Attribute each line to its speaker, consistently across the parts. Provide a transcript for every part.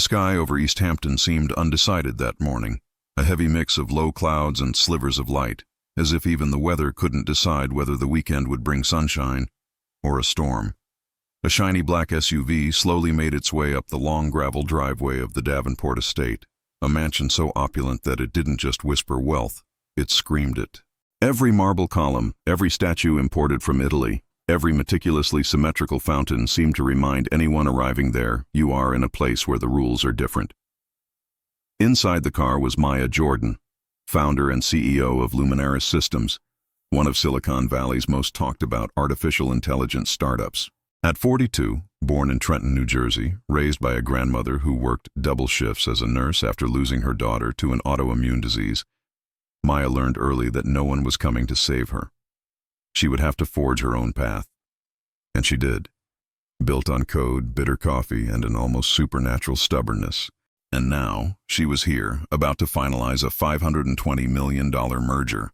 Speaker 1: The sky over East Hampton seemed undecided that morning, a heavy mix of low clouds and slivers of light, as if even the weather couldn't decide whether the weekend would bring sunshine or a storm. A shiny black SUV slowly made its way up the long gravel driveway of the Davenport estate, a mansion so opulent that it didn't just whisper wealth, it screamed it. Every marble column, every statue imported from Italy, every meticulously symmetrical fountain seemed to remind anyone arriving there, you are in a place where the rules are different. Inside the car was Maya Jordan, founder and CEO of Luminaris Systems, one of Silicon Valley's most talked about artificial intelligence startups. At 42, born in Trenton, New Jersey, raised by a grandmother who worked double shifts as a nurse after losing her daughter to an autoimmune disease, Maya learned early that no one was coming to save her. She would have to forge her own path. And she did. Built on code, bitter coffee, and an almost supernatural stubbornness. And now, she was here, about to finalize a $520 million merger.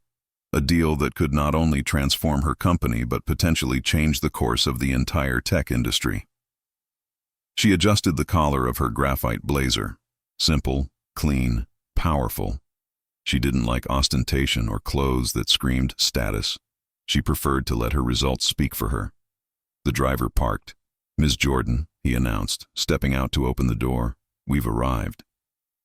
Speaker 1: A deal that could not only transform her company but potentially change the course of the entire tech industry. She adjusted the collar of her graphite blazer. Simple, clean, powerful. She didn't like ostentation or clothes that screamed status. She preferred to let her results speak for her. The driver parked. "Ms. Jordan," he announced, stepping out to open the door. "We've arrived."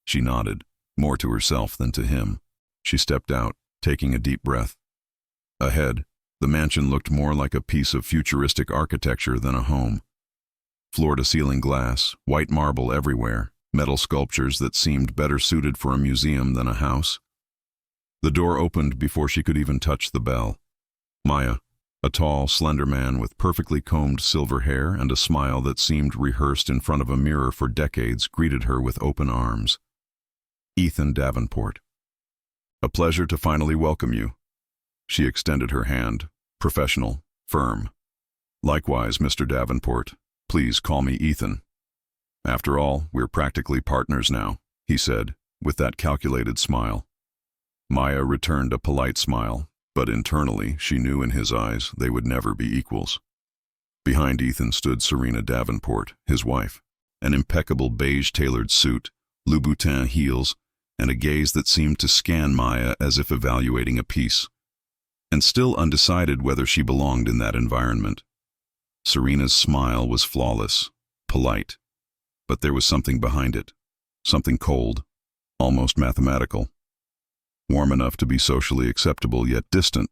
Speaker 1: She nodded, more to herself than to him. She stepped out, taking a deep breath. Ahead, the mansion looked more like a piece of futuristic architecture than a home. Floor-to-ceiling glass, white marble everywhere, metal sculptures that seemed better suited for a museum than a house. The door opened before she could even touch the bell. Maya, a tall, slender man with perfectly combed silver hair and a smile that seemed rehearsed in front of a mirror for decades, greeted her with open arms. "Ethan Davenport. A pleasure to finally welcome you." She extended her hand, professional, firm. "Likewise, Mr. Davenport. Please call me Ethan." "After all, we're practically partners now," he said, with that calculated smile. Maya returned a polite smile, but internally she knew in his eyes they would never be equals. Behind Ethan stood Serena Davenport, his wife, an impeccable beige-tailored suit, Louboutin heels, and a gaze that seemed to scan Maya as if evaluating a piece, and still undecided whether she belonged in that environment. Serena's smile was flawless, polite, but there was something behind it, something cold, almost mathematical. Warm enough to be socially acceptable yet distant,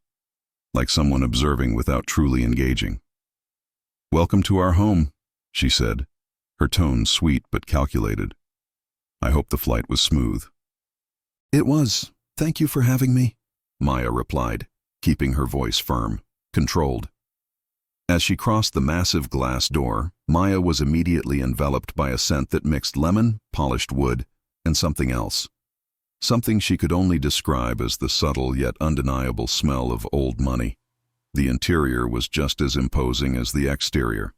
Speaker 1: like someone observing without truly engaging. "Welcome to our home," she said, her tone sweet but calculated. "I hope the flight was smooth." "It was. Thank you for having me," Maya replied, keeping her voice firm, controlled. As she crossed the massive glass door, Maya was immediately enveloped by a scent that mixed lemon, polished wood, and something else. Something she could only describe as the subtle yet undeniable smell of old money. The interior was just as imposing as the exterior.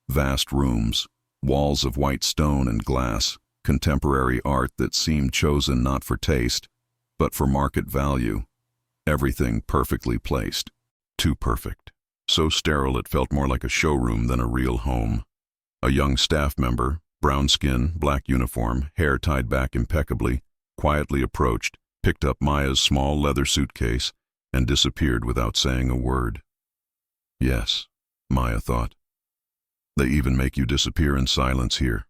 Speaker 1: Vast rooms, walls of white stone and glass, contemporary art that seemed chosen not for taste, but for market value. Everything perfectly placed. Too perfect. So sterile it felt more like a showroom than a real home. A young staff member, brown skin, black uniform, hair tied back impeccably, quietly approached, picked up Maya's small leather suitcase, and disappeared without saying a word. Yes, Maya thought. They even make you disappear in silence here.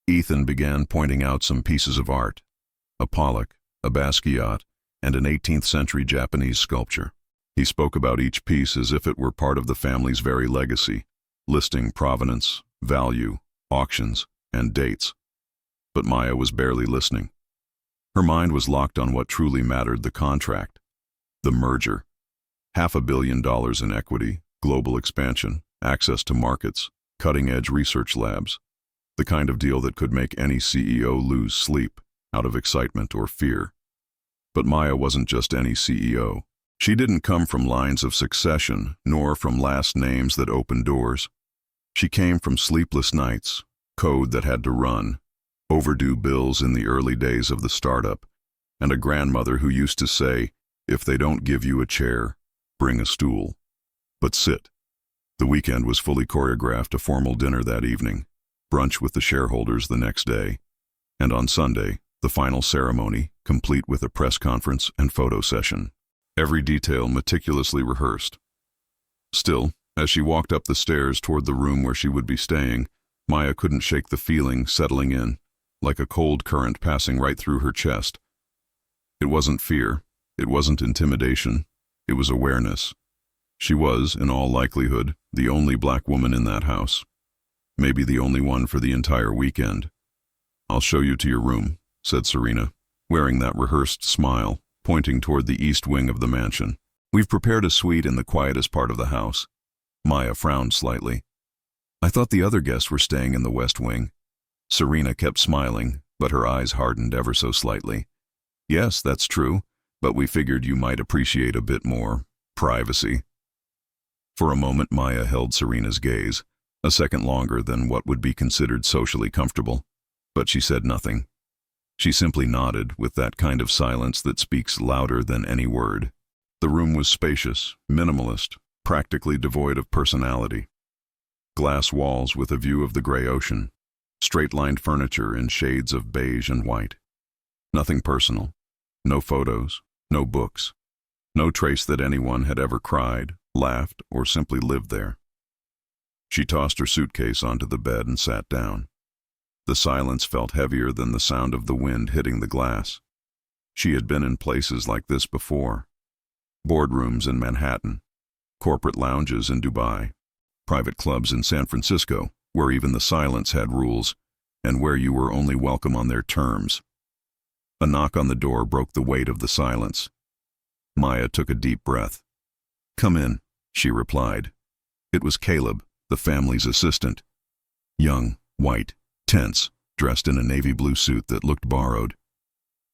Speaker 1: Ethan began pointing out some pieces of art, a Pollock, a Basquiat, and an 18th century Japanese sculpture. He spoke about each piece as if it were part of the family's very legacy, listing provenance, value, auctions, and dates. But Maya was barely listening. Her mind was locked on what truly mattered: the contract, the merger. $500 million in equity, global expansion, access to markets, cutting-edge research labs. The kind of deal that could make any CEO lose sleep, out of excitement or fear. But Maya wasn't just any CEO. She didn't come from lines of succession, nor from last names that opened doors. She came from sleepless nights, code that had to run, overdue bills in the early days of the startup, and a grandmother who used to say, "If they don't give you a chair, bring a stool. But sit." The weekend was fully choreographed, a formal dinner that evening, brunch with the shareholders the next day, and on Sunday, the final ceremony, complete with a press conference and photo session. Every detail meticulously rehearsed. Still, as she walked up the stairs toward the room where she would be staying, Maya couldn't shake the feeling settling in, like a cold current passing right through her chest. It wasn't fear, it wasn't intimidation, it was awareness. She was, in all likelihood, the only black woman in that house. Maybe the only one for the entire weekend. "I'll show you to your room," said Serena, wearing that rehearsed smile, pointing toward the east wing of the mansion. "We've prepared a suite in the quietest part of the house." Maya frowned slightly. "I thought the other guests were staying in the west wing." Serena kept smiling, but her eyes hardened ever so slightly. "Yes, that's true, but we figured you might appreciate a bit more privacy." For a moment Maya held Serena's gaze, a second longer than what would be considered socially comfortable, but she said nothing. She simply nodded with that kind of silence that speaks louder than any word. The room was spacious, minimalist, practically devoid of personality. Glass walls with a view of the gray ocean, straight-lined furniture in shades of beige and white. Nothing personal, no photos, no books, no trace that anyone had ever cried, laughed, or simply lived there. She tossed her suitcase onto the bed and sat down. The silence felt heavier than the sound of the wind hitting the glass. She had been in places like this before. Boardrooms in Manhattan, corporate lounges in Dubai, private clubs in San Francisco, where even the silence had rules, and where you were only welcome on their terms. A knock on the door broke the weight of the silence. Maya took a deep breath. "Come in," she replied. It was Caleb, the family's assistant. Young, white, tense, dressed in a navy blue suit that looked borrowed.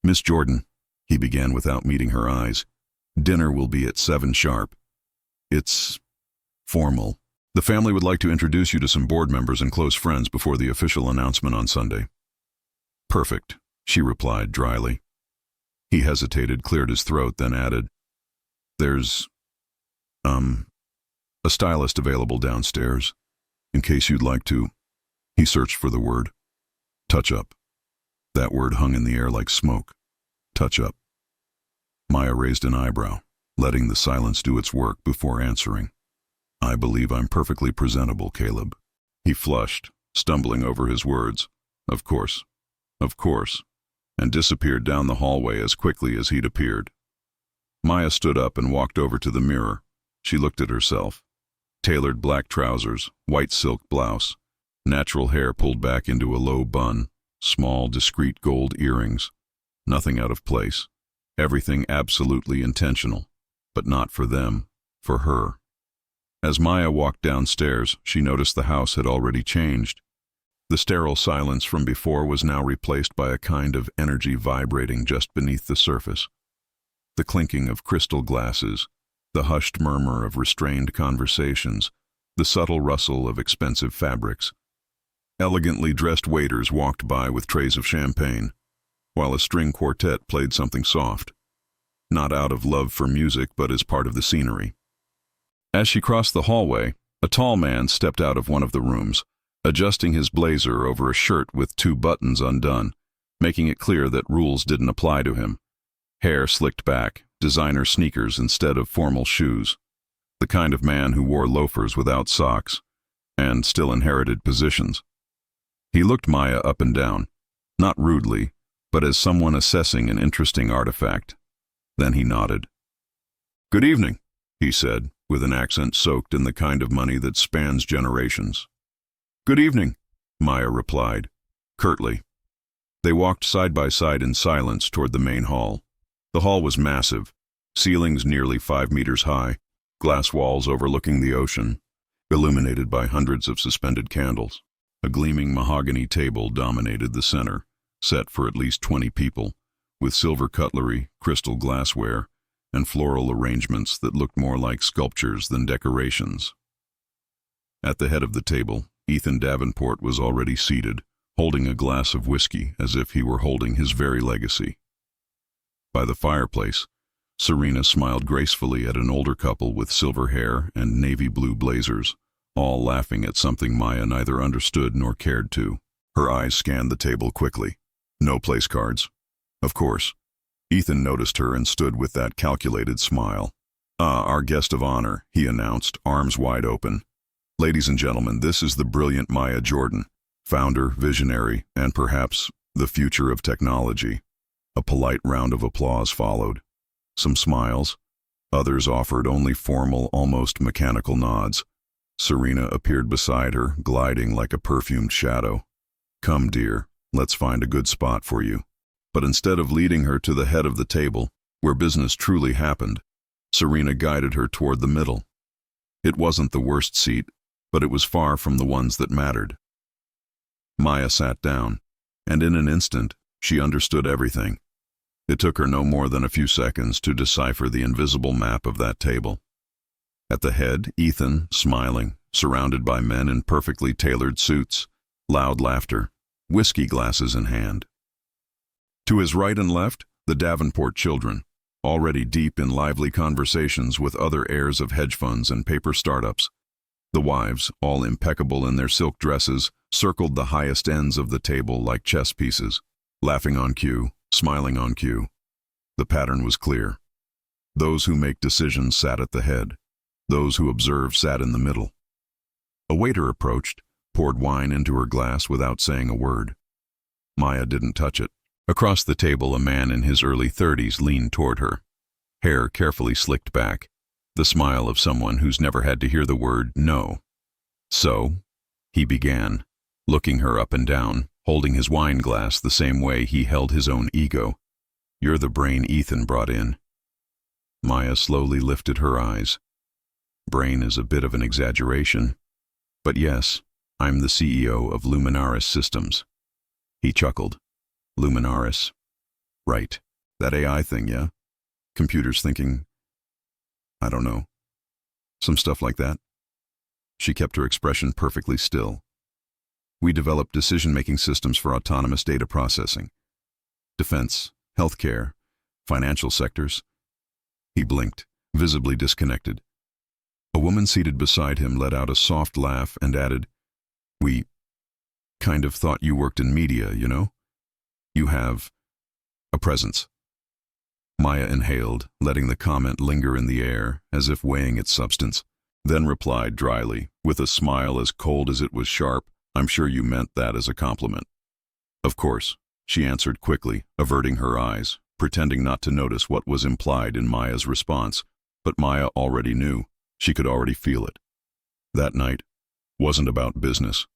Speaker 1: "Miss Jordan," he began without meeting her eyes, "dinner will be at 7 sharp. It's formal. The family would like to introduce you to some board members and close friends before the official announcement on Sunday." "Perfect," she replied dryly. He hesitated, cleared his throat, then added, "There's, a stylist available downstairs, in case you'd like to." He searched for the word. "Touch up." That word hung in the air like smoke. Touch up. Maya raised an eyebrow, letting the silence do its work before answering. "I believe I'm perfectly presentable, Caleb." He flushed, stumbling over his words. Of course, and disappeared down the hallway as quickly as he'd appeared. Maya stood up and walked over to the mirror. She looked at herself. Tailored black trousers, white silk blouse, natural hair pulled back into a low bun, small, discreet gold earrings. Nothing out of place. Everything absolutely intentional, but not for them, for her. As Maya walked downstairs, she noticed the house had already changed. The sterile silence from before was now replaced by a kind of energy vibrating just beneath the surface. The clinking of crystal glasses, the hushed murmur of restrained conversations, the subtle rustle of expensive fabrics. Elegantly dressed waiters walked by with trays of champagne, while a string quartet played something soft, not out of love for music but as part of the scenery. As she crossed the hallway, a tall man stepped out of one of the rooms, adjusting his blazer over a shirt with 2 buttons undone, making it clear that rules didn't apply to him. Hair slicked back, designer sneakers instead of formal shoes. The kind of man who wore loafers without socks, and still inherited positions. He looked Maya up and down, not rudely, but as someone assessing an interesting artifact. Then he nodded. "Good evening," he said, with an accent soaked in the kind of money that spans generations. "Good evening," Maya replied, curtly. They walked side by side in silence toward the main hall. The hall was massive, ceilings nearly 5 meters high, glass walls overlooking the ocean, illuminated by hundreds of suspended candles. A gleaming mahogany table dominated the center, set for at least 20 people, with silver cutlery, crystal glassware, and floral arrangements that looked more like sculptures than decorations. At the head of the table, Ethan Davenport was already seated, holding a glass of whiskey as if he were holding his very legacy. By the fireplace, Serena smiled gracefully at an older couple with silver hair and navy blue blazers, all laughing at something Maya neither understood nor cared to. Her eyes scanned the table quickly. No place cards. Of course. Ethan noticed her and stood with that calculated smile. Our guest of honor, he announced, arms wide open. Ladies and gentlemen, this is the brilliant Maya Jordan, founder, visionary, and perhaps the future of technology. A polite round of applause followed. Some smiles. Others offered only formal, almost mechanical nods. Serena appeared beside her, gliding like a perfumed shadow. Come, dear, let's find a good spot for you. But instead of leading her to the head of the table, where business truly happened, Serena guided her toward the middle. It wasn't the worst seat, but it was far from the ones that mattered. Maya sat down, and in an instant, she understood everything. It took her no more than a few seconds to decipher the invisible map of that table. At the head, Ethan, smiling, surrounded by men in perfectly tailored suits, loud laughter, whiskey glasses in hand. To his right and left, the Davenport children, already deep in lively conversations with other heirs of hedge funds and paper startups. The wives, all impeccable in their silk dresses, circled the highest ends of the table like chess pieces, laughing on cue, smiling on cue. The pattern was clear. Those who make decisions sat at the head. Those who observe sat in the middle. A waiter approached, poured wine into her glass without saying a word. Maya didn't touch it. Across the table, a man in his early 30s leaned toward her, hair carefully slicked back, the smile of someone who's never had to hear the word no. So, he began, looking her up and down, holding his wine glass the same way he held his own ego. You're the brain Ethan brought in. Maya slowly lifted her eyes. Brain is a bit of an exaggeration, but yes, I'm the CEO of Luminaris Systems. He chuckled. Luminaris. Right. That AI thing, yeah? Computers thinking, I don't know. Some stuff like that. She kept her expression perfectly still. We developed decision-making systems for autonomous data processing. Defense, healthcare, financial sectors. He blinked, visibly disconnected. A woman seated beside him let out a soft laugh and added, We kind of thought you worked in media, you know? You have a presence. Maya inhaled, letting the comment linger in the air, as if weighing its substance, then replied dryly, with a smile as cold as it was sharp, I'm sure you meant that as a compliment. Of course, she answered quickly, averting her eyes, pretending not to notice what was implied in Maya's response, but Maya already knew. She could already feel it. That night wasn't about business.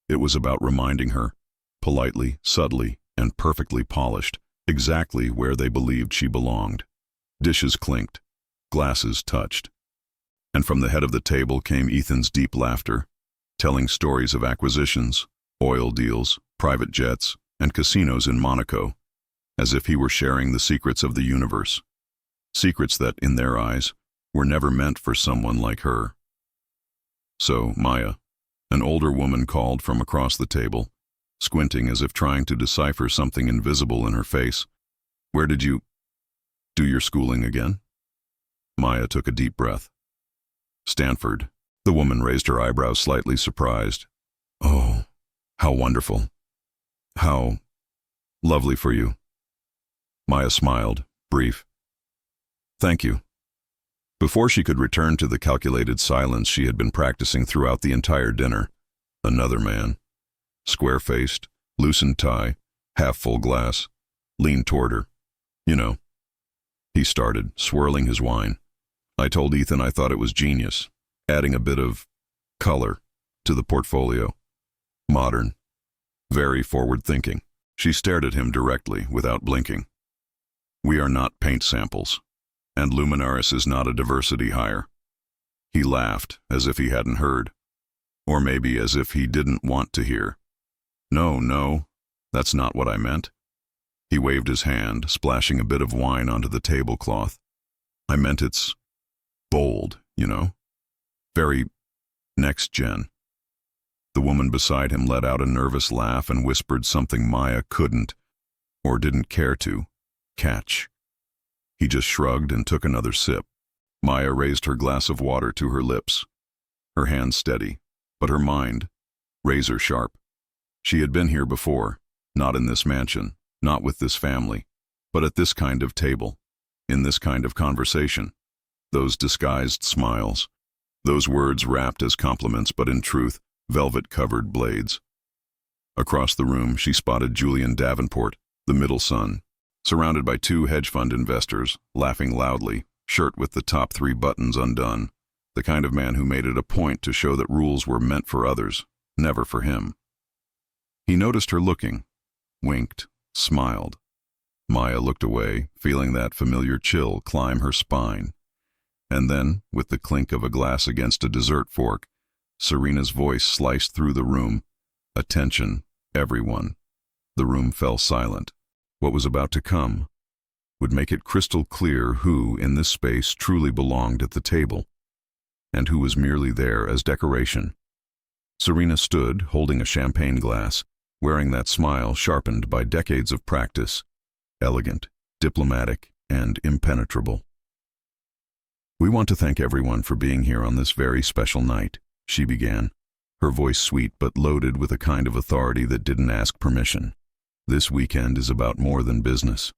Speaker 1: It was about reminding her, politely, subtly, and perfectly polished, exactly where they believed she belonged. Dishes clinked, glasses touched. And from the head of the table came Ethan's deep laughter, telling stories of acquisitions, oil deals, private jets, and casinos in Monaco, as if he were sharing the secrets of the universe. Secrets that, in their eyes, were never meant for someone like her. So, Maya, an older woman called from across the table, squinting as if trying to decipher something invisible in her face. Where did you do your schooling again? Maya took a deep breath. Stanford. The woman raised her eyebrows, slightly surprised. Oh, how wonderful. How lovely for you. Maya smiled, brief. Thank you. Before she could return to the calculated silence she had been practicing throughout the entire dinner, another man, square-faced, loosened tie, half-full glass, leaned toward her. You know, he started, swirling his wine. I told Ethan I thought it was genius, adding a bit of color to the portfolio. Modern, very forward-thinking. She stared at him directly, without blinking. We are not paint samples, and Luminaris is not a diversity hire. He laughed, as if he hadn't heard, or maybe as if he didn't want to hear. No, that's not what I meant. He waved his hand, splashing a bit of wine onto the tablecloth. I meant it's bold, you know? Very next gen. The woman beside him let out a nervous laugh and whispered something Maya couldn't, or didn't care to, catch. He just shrugged and took another sip. Maya raised her glass of water to her lips, her hand steady, but her mind, razor sharp. She had been here before, not in this mansion, not with this family, but at this kind of table, in this kind of conversation. Those disguised smiles, those words wrapped as compliments but in truth, velvet-covered blades. Across the room, she spotted Julian Davenport, the middle son, surrounded by two hedge fund investors, laughing loudly, shirt with the top 3 buttons undone, the kind of man who made it a point to show that rules were meant for others, never for him. He noticed her looking, winked, smiled. Maya looked away, feeling that familiar chill climb her spine. And then, with the clink of a glass against a dessert fork, Serena's voice sliced through the room. Attention, everyone. The room fell silent. What was about to come would make it crystal clear who, in this space, truly belonged at the table, and who was merely there as decoration. Serena stood, holding a champagne glass, wearing that smile sharpened by decades of practice, elegant, diplomatic, and impenetrable. "We want to thank everyone for being here on this very special night," she began, her voice sweet but loaded with a kind of authority that didn't ask permission. "This weekend is about more than business.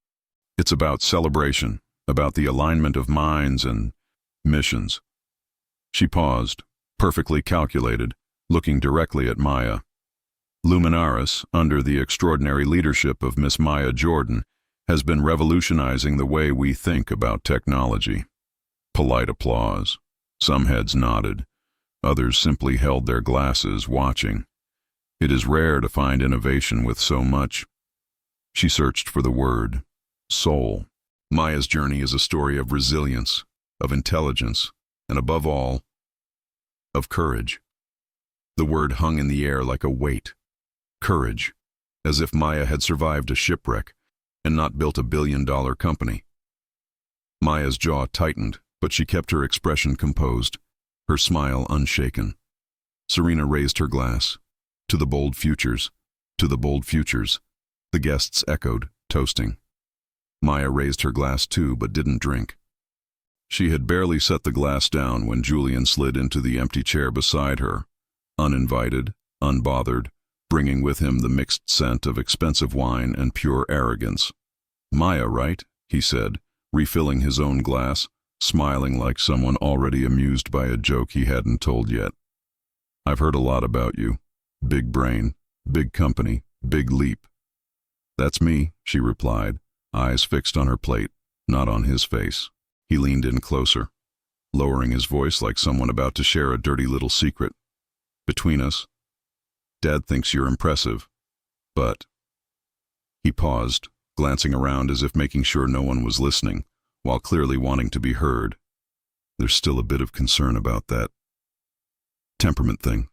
Speaker 1: It's about celebration, about the alignment of minds and missions." She paused, perfectly calculated, looking directly at Maya. Luminaris, under the extraordinary leadership of Miss Maya Jordan, has been revolutionizing the way we think about technology. Polite applause. Some heads nodded. Others simply held their glasses, watching. It is rare to find innovation with so much. She searched for the word, soul. Maya's journey is a story of resilience, of intelligence, and above all, of courage. The word hung in the air like a weight. Courage, as if Maya had survived a shipwreck and not built a billion-dollar company. Maya's jaw tightened, but she kept her expression composed, her smile unshaken. Serena raised her glass. "To the bold futures, to the bold futures." The guests echoed, toasting. Maya raised her glass too, but didn't drink. She had barely set the glass down when Julian slid into the empty chair beside her, uninvited, unbothered, bringing with him the mixed scent of expensive wine and pure arrogance. "Maya, right?" he said, refilling his own glass, smiling like someone already amused by a joke he hadn't told yet. "I've heard a lot about you. Big brain, big company, big leap." "That's me," she replied, eyes fixed on her plate, not on his face. He leaned in closer, lowering his voice like someone about to share a dirty little secret. "Between us, Dad thinks you're impressive, but—" He paused, glancing around as if making sure no one was listening, while clearly wanting to be heard. "There's still a bit of concern about that temperament thing."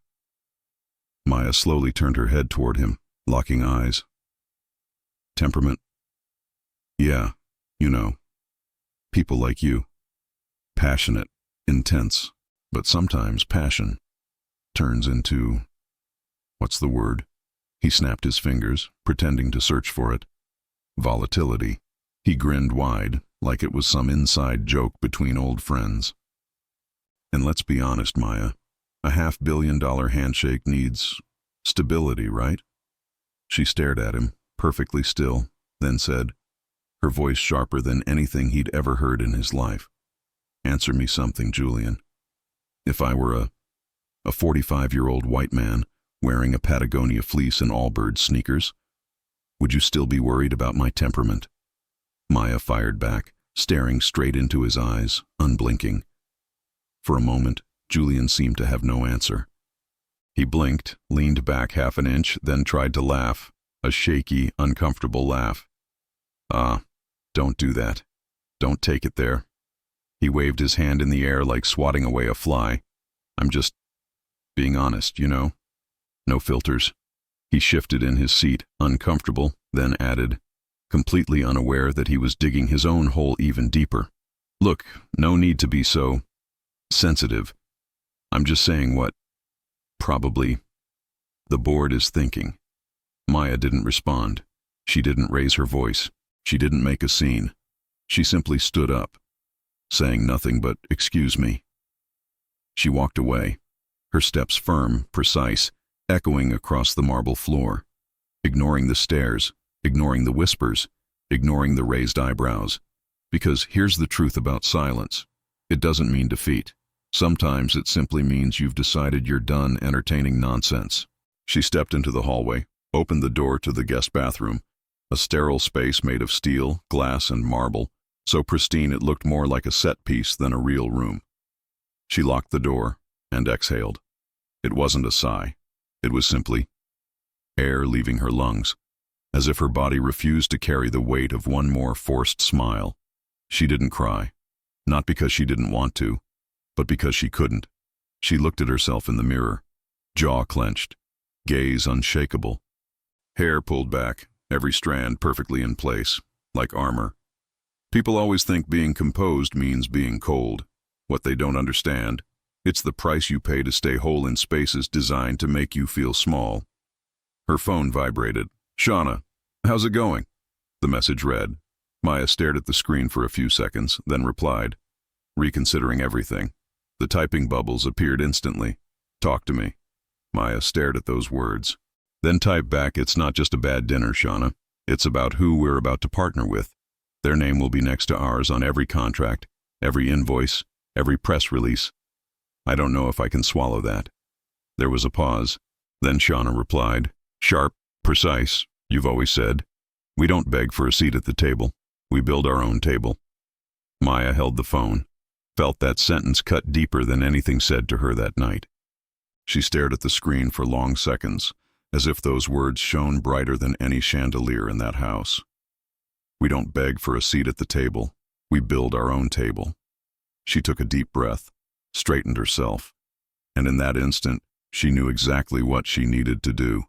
Speaker 1: Maya slowly turned her head toward him, locking eyes. "Temperament? Yeah, you know. People like you. Passionate, intense, but sometimes passion turns into— what's the word?" He snapped his fingers, pretending to search for it. "Volatility." He grinned wide, like it was some inside joke between old friends. "And let's be honest, Maya, a $500 million handshake needs stability, right?" She stared at him, perfectly still, then said, her voice sharper than anything he'd ever heard in his life, "Answer me something, Julian. If I were a 45-year-old white man wearing a Patagonia fleece and Allbirds sneakers, would you still be worried about my temperament?" Maya fired back, staring straight into his eyes, unblinking. For a moment, Julian seemed to have no answer. He blinked, leaned back half an inch, then tried to laugh, a shaky, uncomfortable laugh. "Ah, don't do that. Don't take it there." He waved his hand in the air like swatting away a fly. "I'm just being honest, you know. No filters." He shifted in his seat, uncomfortable, then added, completely unaware that he was digging his own hole even deeper. "Look, no need to be so sensitive. I'm just saying what probably the board is thinking." Maya didn't respond. She didn't raise her voice. She didn't make a scene. She simply stood up, saying nothing but, "Excuse me." She walked away, her steps firm, precise, echoing across the marble floor, ignoring the stares, ignoring the whispers, ignoring the raised eyebrows. Because here's the truth about silence. It doesn't mean defeat. Sometimes it simply means you've decided you're done entertaining nonsense. She stepped into the hallway, opened the door to the guest bathroom, a sterile space made of steel, glass, and marble, so pristine it looked more like a set piece than a real room. She locked the door and exhaled. It wasn't a sigh. It was simply air leaving her lungs, as if her body refused to carry the weight of one more forced smile. She didn't cry, not because she didn't want to, but because she couldn't. She looked at herself in the mirror, jaw clenched, gaze unshakable, hair pulled back, every strand perfectly in place, like armor. People always think being composed means being cold. What they don't understand, it's the price you pay to stay whole in spaces designed to make you feel small. Her phone vibrated. "Shauna, how's it going?" The message read. Maya stared at the screen for a few seconds, then replied, reconsidering everything. The typing bubbles appeared instantly. "Talk to me." Maya stared at those words, then typed back, "It's not just a bad dinner, Shauna. It's about who we're about to partner with. Their name will be next to ours on every contract, every invoice, every press release. I don't know if I can swallow that." There was a pause. Then Shauna replied, "Sharp, precise, you've always said. We don't beg for a seat at the table. We build our own table." Maya held the phone, felt that sentence cut deeper than anything said to her that night. She stared at the screen for long seconds, as if those words shone brighter than any chandelier in that house. We don't beg for a seat at the table. We build our own table. She took a deep breath, straightened herself, and in that instant, she knew exactly what she needed to do.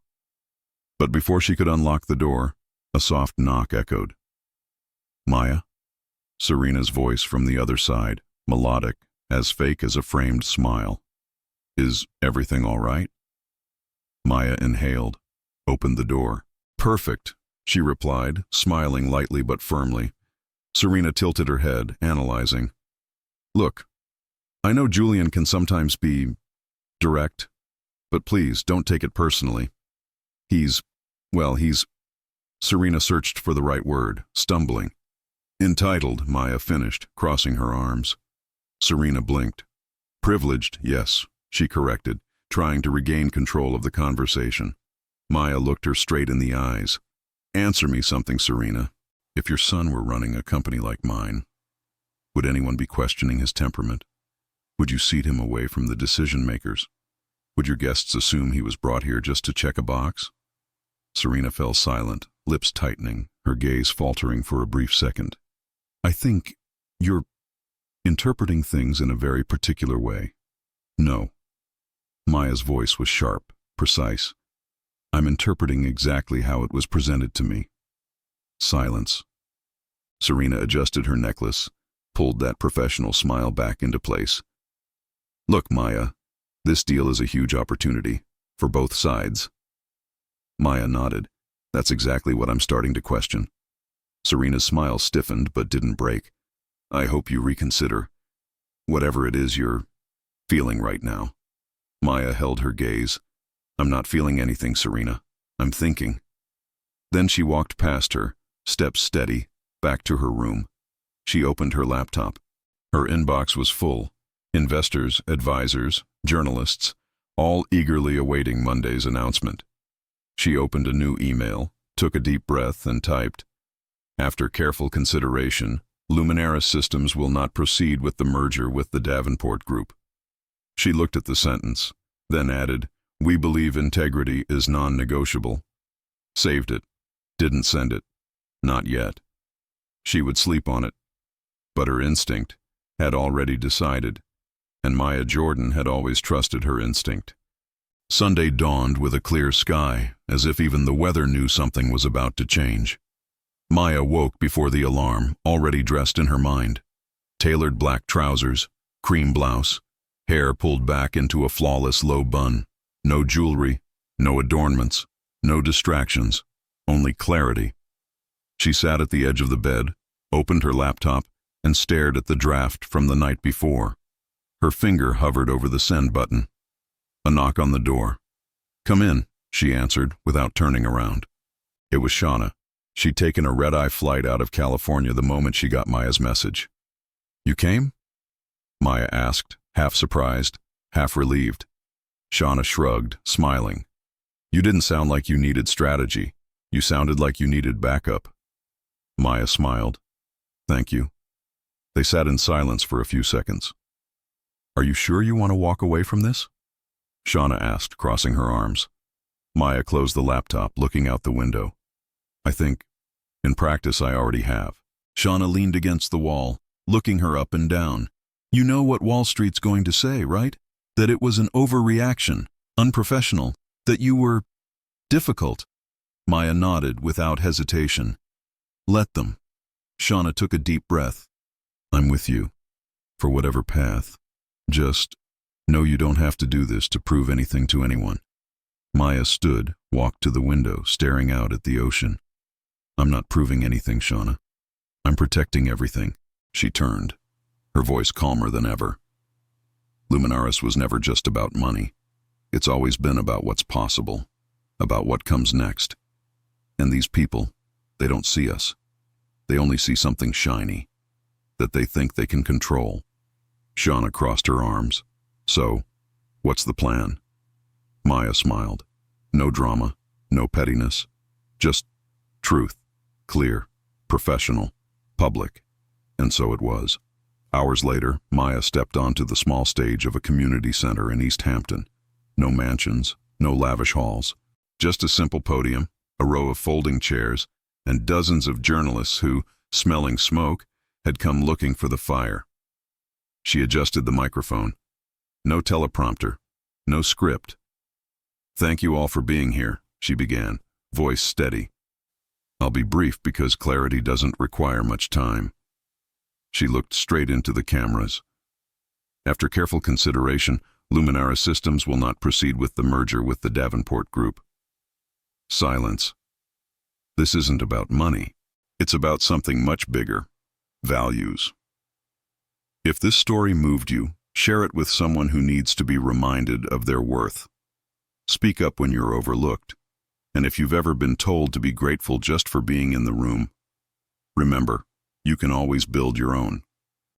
Speaker 1: But before she could unlock the door, a soft knock echoed. "Maya?" Serena's voice from the other side, melodic, as fake as a framed smile. "Is everything all right?" Maya inhaled, opened the door. "Perfect," she replied, smiling lightly but firmly. Serena tilted her head, analyzing. "Look, I know Julian can sometimes be direct, but please don't take it personally. He's... Serena searched for the right word, stumbling. "Entitled," Maya finished, crossing her arms. Serena blinked. "Privileged, yes," she corrected, trying to regain control of the conversation. Maya looked her straight in the eyes. "Answer me something, Serena. If your son were running a company like mine, would anyone be questioning his temperament? Would you seat him away from the decision makers? Would your guests assume he was brought here just to check a box?" Serena fell silent, lips tightening, her gaze faltering for a brief second. "I think you're interpreting things in a very particular way." "No." Maya's voice was sharp, precise. "I'm interpreting exactly how it was presented to me." Silence. Serena adjusted her necklace, pulled that professional smile back into place. "Look, Maya, this deal is a huge opportunity, for both sides." Maya nodded. "That's exactly what I'm starting to question." Serena's smile stiffened but didn't break. "I hope you reconsider whatever it is you're feeling right now." Maya held her gaze. "I'm not feeling anything, Serena. I'm thinking." Then she walked past her, steps steady, back to her room. She opened her laptop. Her inbox was full. Investors, advisors, journalists, all eagerly awaiting Monday's announcement. She opened a new email, took a deep breath, and typed, "After careful consideration, Luminera Systems will not proceed with the merger with the Davenport Group." She looked at the sentence, then added, "We believe integrity is non-negotiable." Saved it. Didn't send it. Not yet. She would sleep on it. But her instinct had already decided, and Maya Jordan had always trusted her instinct. Sunday dawned with a clear sky, as if even the weather knew something was about to change. Maya woke before the alarm, already dressed in her mind. Tailored black trousers, cream blouse, hair pulled back into a flawless low bun. No jewelry, no adornments, no distractions, only clarity. She sat at the edge of the bed, opened her laptop, and stared at the draft from the night before. Her finger hovered over the send button. A knock on the door. "Come in," she answered without turning around. It was Shauna. She'd taken a red-eye flight out of California the moment she got Maya's message. "You came?" Maya asked, half surprised, half relieved. Shauna shrugged, smiling. "You didn't sound like you needed strategy. You sounded like you needed backup." Maya smiled. "Thank you." They sat in silence for a few seconds. "Are you sure you want to walk away from this?" Shauna asked, crossing her arms. Maya closed the laptop, looking out the window. "I think, in practice, I already have." Shauna leaned against the wall, looking her up and down. "You know what Wall Street's going to say, right? That it was an overreaction, unprofessional, that you were difficult." Maya nodded without hesitation. "Let them." Shauna took a deep breath. "I'm with you, for whatever path. Just know you don't have to do this to prove anything to anyone." Maya stood, walked to the window, staring out at the ocean. "I'm not proving anything, Shauna. I'm protecting everything." She turned, her voice calmer than ever. Luminaris was never just about money. It's always been about what's possible, about what comes next. And these people, they don't see us. They only see something shiny, that they think they can control. Shauna crossed her arms. "So, what's the plan?" Maya smiled. No drama, no pettiness, just truth, clear, professional, public. And so it was. Hours later, Maya stepped onto the small stage of a community center in East Hampton. No mansions, no lavish halls, just a simple podium, a row of folding chairs, and dozens of journalists who, smelling smoke, had come looking for the fire. She adjusted the microphone. No teleprompter, no script. "Thank you all for being here," she began, voice steady. "I'll be brief because clarity doesn't require much time." She looked straight into the cameras. "After careful consideration, Luminaris Systems will not proceed with the merger with the Davenport Group." Silence. "This isn't about money. It's about something much bigger. Values. If this story moved you, share it with someone who needs to be reminded of their worth. Speak up when you're overlooked. And if you've ever been told to be grateful just for being in the room, remember, you can always build your own.